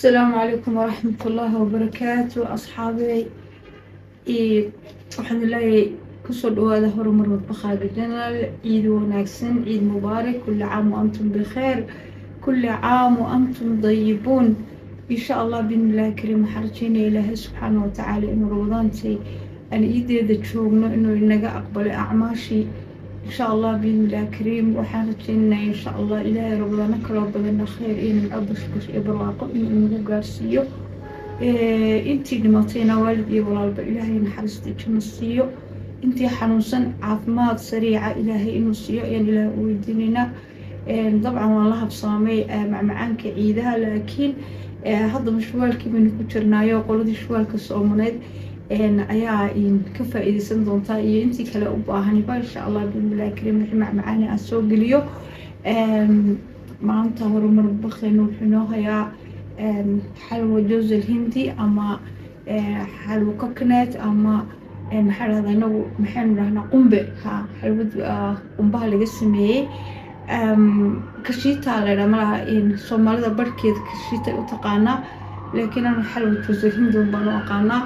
السلام عليكم ورحمة الله وبركاته أصحابي. waxaan leeyahay kusoo dhawaada horumar madbaqaaga channel. ciid wanaagsan, ciid mubaarak, kulli caam wa antum bikhair, kulli caam wa antum dayibuun insha allah. bismillahi kariim. waxaan rajeynaya ilaahay subxaana wa tacaala inuu ramadaantii aan ciideeda joogno inuu inaga aqbalo acmaashii insha allah. bismillahi kariim. waxaan rajeynayaa insha allah ilaahay ramadaano kaloo badan khayr iyo nimco bashbash iyo barwaaqo inuu nagu gaarsiiyo. intii dhimatayna waalid iyo walaalba ilaahay naxariista janno siiyo. intii xanuunsan caafimaad sariica ilaahay inuu siiyo ayaan ilaahay u weydiinaynaa. dabcan waan la habsaamay macmacaanka ciidaha, laakiin hadda mashwaalkii baynu ku jirnaayo qoladii shwaalka soomaneed ayaa ka faa'iideysan doontaa iyo intii kale u baahanba insha allah. bismillahi kariim. wixii macmacaani aan soo geliyo maanta horumar madbaqeena wuxuu inoo hayaa حلوى جوز الهندي أما حلوى كوكونات أما محل هذا نو محل رهنا قنبة. ها حلوى قنبة اللي جسمي كشيتا على رملها إن صومالي بركيد كشيتا وتقانا، لكن أنا حلوى جوز الهندي وبنو قانا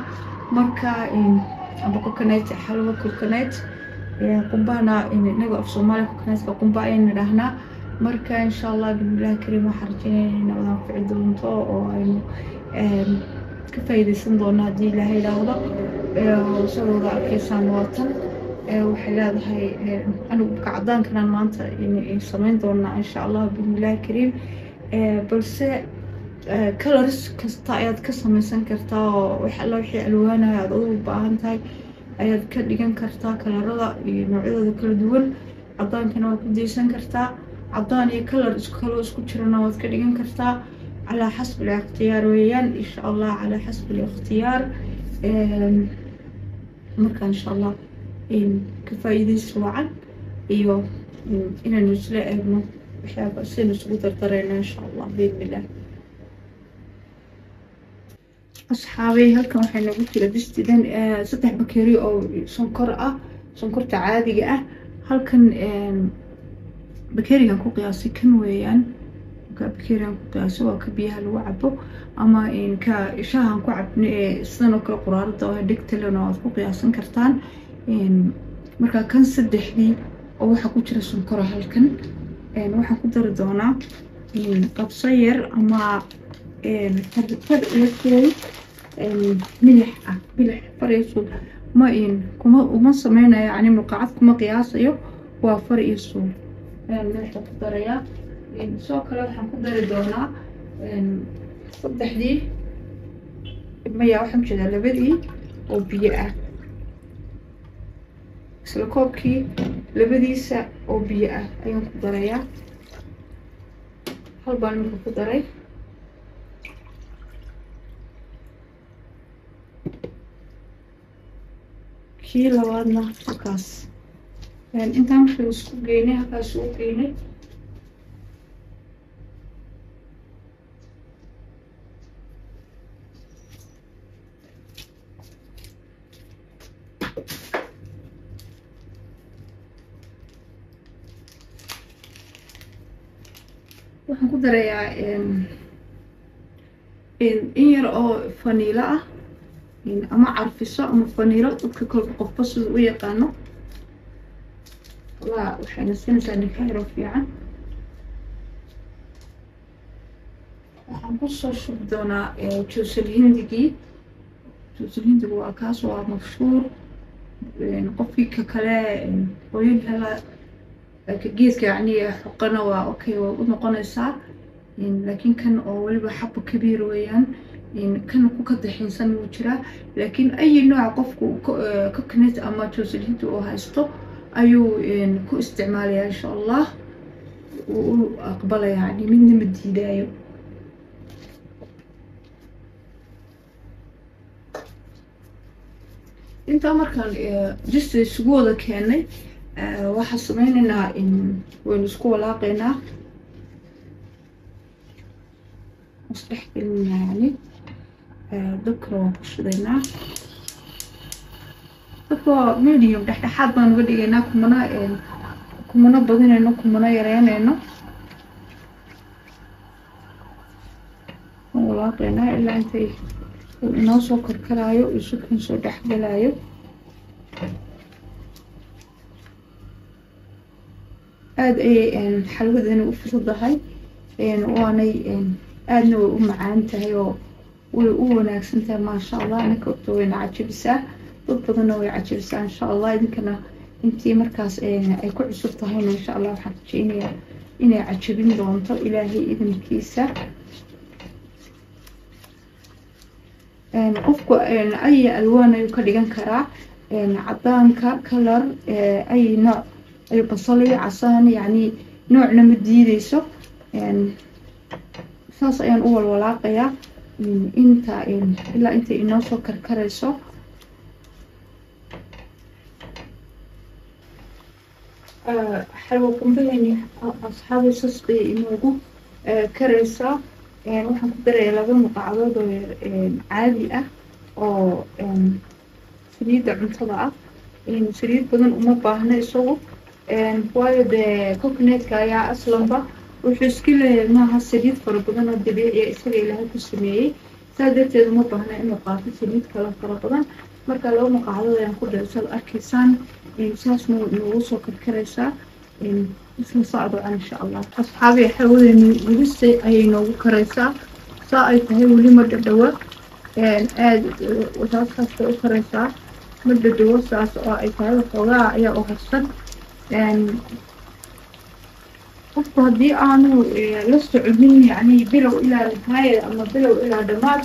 مركا إن أبو كوكونات حلوى كوكونات قنبة أنا إن نجوا في صومالي كوكونات قنبة إن رهنا marka insha allah. bismillahi kariim. waxaan rajeynaynaa inaan ficil doonto oo aynu ka faa'iideysan doono haddii ilaahay ilaawdo. sidooda arkaysaan waatan waxay leedahay anigu kacadaankanaan maanta samayn doonaa insha allah. bismillahi kariim. balse colors kasta ayaad ka samaysan kartaa oo wax alla wixii alwaanaha aad ugu baahan tahay ayaad ka dhigan kartaa. kalarada iyo noocyadooda kala duwan cadaankana waad ku deysan kartaa. عضان كلر اسكو جرنا واد كدغان كرتا على حسب الاختيار ويان ان شاء الله. على حسب الاختيار مركا ان شاء الله ان كفايديس وعن ايوه ان نسلا ابنه وحابه سين اسكو ترترينا ان شاء الله باذن الله. اصحابي halkan waxay nagu jira bistidan saddex bakeeri oo sonkor ah, sonkorta caadiga ah. halkan بكيريان كو قياسي كن ويان بكيريان كو قياسي waa ka biyaha lagu cabo ama in ka shaahan ku cabne sidoo kale quraarada oo dhigtana waad ku qiyaasan kartaan. marka kan saddexdii oo waxa ku jira sonkor halkan waxaan ku dari doonaa qabso yar ama far iyo milix ah. milix fariiso ma kuma sameeynayo yani muqaacad kuma qiyaasayo, waa far iyo suul ملح كدريا. سو كله waxaan ku dari doonaa saddexdii maya waxaan jeedaa labadii oo biyo ah, isla koobkii labadiisa oo biyo ah ayaan ku darayaa. hal baan ku daray kii labaadna halkaas intaan wixii isku geynay halkaas u geynay. waxaan ku darayaa in yar oo faniilo ah ama carfiso ama faniilo dadka kolba qofba sida u yaqaano. waxayna siinaysaa nikaaro fiican. waxaan ku soo shubi doonaa juusul hindigii. juusul hindigu waa kaas waa mashhuur qofkii ka kale qoyin hela ka geedka yani xoqana waa okay waa u noqonaysaa. laakiin kan oo waliba xabba kabiir weeyaan kan ku ka daxinsan wuu jiraa. laakiin ay nooc qofku coconut ama juusul hindi oo haysto ayuu ku isticmaalaya insha allah. uu aqbalaya yani midna ma diidaayo. inta markaan jista isugu wada keenay waxaan sameynaynaa waynu isku walaaqaynaa isdhex gelinaa yani dabkana waan ku shidaynaa. dadka medium dhexdhexaad baan uga dhigaynaa. kumana badinayno kumana yareynayno. walaaqeynaa ilaa intay inoo soo karkaraayo iyo sukan soo dhexgalaayo. aad ayay xalwadani u fududahay waanay aadna way u macaan tahay oo way u wanaagsan tahay maasha allah. ninka ogta wayna cajabisaa, dad badanna way cajabisaa insha allah. idinkana intii markaas ay ku cusub tahayna insha allah waxaan rajeynayaa inay cajabin doonto ilaahay idinkiisa. qofku ay alwaan ayuu ka dhigan karaa, cadaanka kalar ay nooc ay basali casaan yani noocna ma diideyso. saas ayaan u walwalaaqayaa inta ilaa intay inoo soo karkarayso. xalwo qumbaheeni asxaabi saas bay inoogu karaysaa. waxaan ku darayaa 2 muqaacadood oo caadi ah oo saliidda cuntada ah. saliid badan uma baahna isagu waayo dee coconutka ayaa aslanba wuxuu iska leeyahay maaha saliid fara badan oo dabiici ah, isaga ilaahay ku sameeyey. saa darteed uma baahna inuu qaato saliid kale fara badan. marka 2 muqaacadood ayaan ku daray sad arkaysaan saasna noogu soo karkaraysaa isla socdo insha allah. asxaabi xawadeeni wulistay ayay noogu karaysaa. saa ay tahay weli ma dhadhawa aad saas bay u karaysaa ma dhadhawo. saas oo ay tahay waxoogaa ayaa u harsan. qofku haddii aanu la soconin yani bilow ilaa nihaaya ama bilow ilaa dhammaad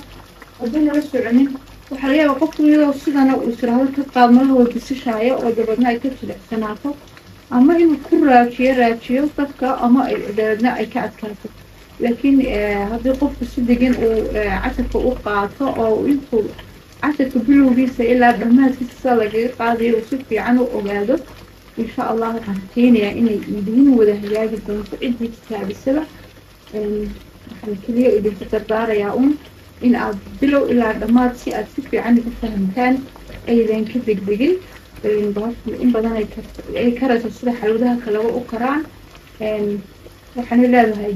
haddii la soconin waxaa laga yaabaa qofku iyadoo sidana uu israado ka qaadmalahoo bisishaayo oo dabeedna ay ka jilicsanaato ama inuu ku raajiyo dadka ama dabeedna ay ka adkaato. laakiin haddii qofku si degan uu casarka u qaato oo intuu casarka bilowgiisa ilaa dhammaadkiisa saa lagaga qaadayo uu si fiican u ogaado insha allah waxaan rajeynayaa inay idin wada hagaagi doonto ciddii kitaabisada. waxaan keliya idinku dardaarayaa in aad bilow ilaa dhammaad si aad si fiican ugu fahamtaan aydan ka degdegin. in badan ay karayso sida xalwadaha kaleba u karaan. waxaana leedahay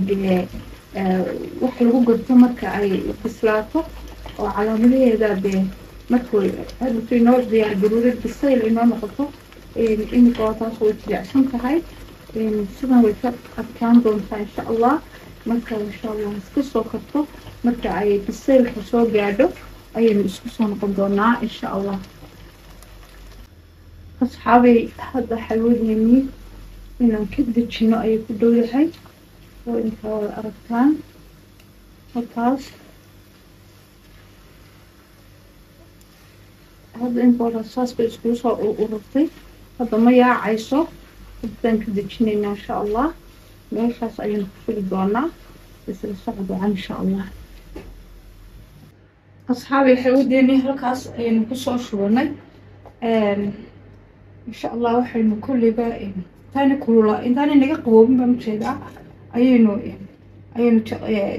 wax lagu garto marka ay bislaato oo calaamadaheeda dee markay hadda inoo diyaar garoobay bisayl inoo noqoto imika taas way jilicsan tahay. sidan way ka adkaan doontaa insha allah. marka insha allah iska soo karto marka ay bisaylka soo gaadho ayaynu isku soo noqon doonaa insha allah. asxaabay hadda xalwadeeni inaan ka dejino ayay ku dhow yahay oo intaa wada aragtaan halkaas. hadda inta saas bay iskugu soo ururtay. hadda ma yaacayso. haddaan ka dejinaynaa insha allah. meeshaas ayaynu ku fili doonaa isla socdaan insha allah. asxaabay xalwadeeni halkaas ayaynu kusoo shubanay. insha allah waxaynu kulliba intaani kulula intaani naga qaboobin baan ujeedaa ayaynu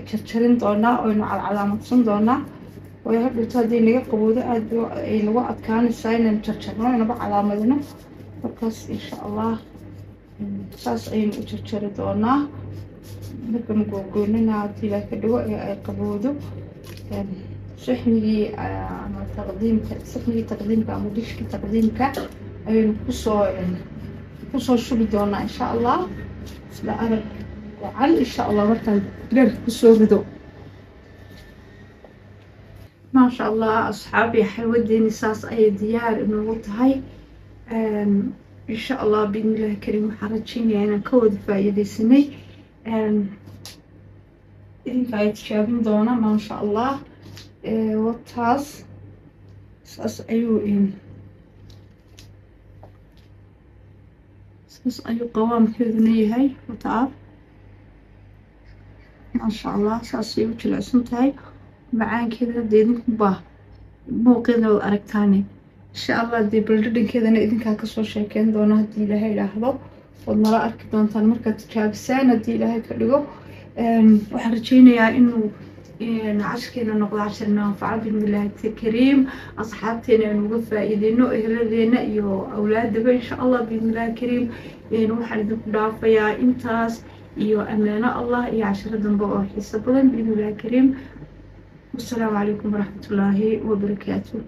jarjarin doonaa oynu calaamadsan doonaa. way hadhowto haddii naga qaboodo aad ay nagu adkaanaysaa inaynu jarjarno inaba calaamadino. markaas insha allah saas ayaynu u jarjari doonaa. markanu googoynana haddii ilaa ka dhigo ee ay qaboodo saxnigii taqdiimka ama dishkii taqdiimka ayaynu kusoo shubi doonaa insha allah. isla arag wacan insha allah markaan dherka kusoo rido. maasha allah asxaabi xalwadeeni saas ayay diyaar inoogu tahay. insha allah biidnillahi kariim waxaan rajeynayaa inaan ka wada faa'iidaysanay. idinka ay tijaabin doona maasha allah. wataas saas ayuu qawaamkeeduna yahay. wataa maasha allah saasay u jilicsan tahay. macaankeeda hadda idinkuba muuqeeda wad aragtaane insha allah dee baldhadhankeedana idinkaa kasoo sheekeyn doona haddii ilaahay idhaahdo. waad nala arki doontaan markaad tijaabisaan haddii ilaahay ka dhigo. waxaan rajeynayaa inuu cashkeena noqdo cashar manfaca biidnillahi kariim. asxaabteena aynu uga faa'iideyno eheladeena iyo awlaadaba insha allah biidnillahi kariim. waxaan idinku dhaafayaa intaas iyo ammaano allah iyo casharo dambe oo xiiso badan biidnillahi kariim. والسلام عليكم ورحمة الله وبركاته.